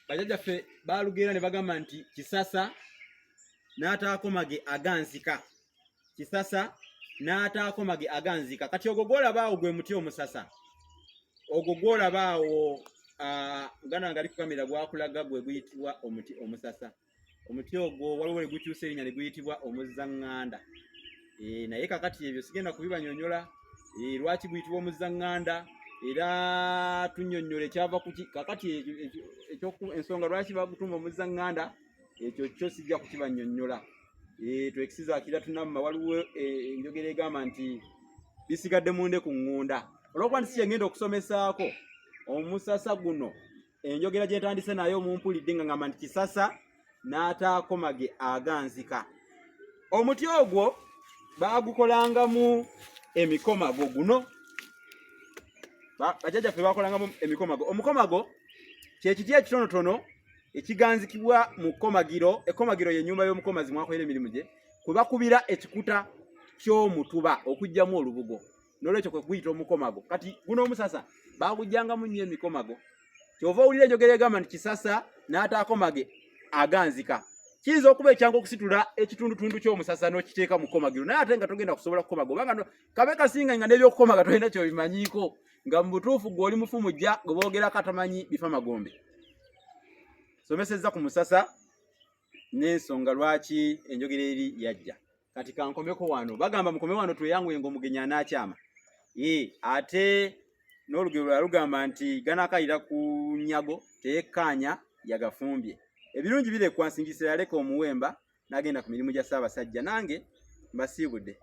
Bajjajjaffe baalugera ne bagamba nti Kisasa n'ataakomage aganzika. Kisasa n'ataakomage aganzika. Kati ogwo gw'olabaawo gwe muti omusasa. Ogwo gw'olabaawo Uganda nga ali ku kamera gwakulaga gwe guyitibwa omuti omusasa. Omuti ogwo waliwo ne gukyusa erinnya ne guyitibwa omuzzaŋŋanda. Naye kakati ebyo sigenda kubibanyonyola lwaki guyitibwa omuzzaŋŋanda era tunnyonnyola ekyava ku kakati ensonga lwaki bagutuma omuzzaŋŋanda ekyo kyo sijja kukibannyonnyola. Twekisiza akira tunamma waliwo enjogera egamba nti bisigadde munde ku ŋŋunda. Olw'okuba nti si ngenda okusomesaako omusasa guno enjogera gye ntandise nayo mumpulidde nga ngamba nti Kisasa n'ataakomage aganzika. Omuti ogwo baagukolangamu emikomago guno. Bajjajjaffe baakolangamu emikomago. Omukomago kye kiti ekitonotono ekiganzikibwa mu kkomagiro. Ekkomagiro ye nnyumba y'omukomazi mwakola emirimu gye kwe bakubira ekikuta ky'omutuba okuggyamu olubugo. N'olwekyo kwe guyita omukomago. Kati guno omusasa baagujjangamu nnyo emikomago. Kyova owulira enjogera egamba nti Kisasa n'ataakomage aganzika. Kiyinza okuba ekyangu okusitula ekitundutundu ky'omusasa n'okiteeka mu kkomagiro naye ate nga togenda kusobola kukomaga obanga kabe kasinga nga n'ebyokukomaga tolina ky'obimanyiiko nga mu butuufu gw'oli mufumujja gwe boogera katamanyi bifa magombe. Somesezza ku musasa n'ensonga lwaki enjogera eri yajja. Kati kankomeko wano bagamba mukome wano tweyanguye ng'omugenyi anaakyama. Ate n'olugero lwalugamba nti ganaakayira ku nnyago teyeekkaanya yagafumbye. Ebirungi birekwa nsingisira yaleka omuwemba n'agenda ku mirimu gya Ssaabasajja nange mbasiibudde.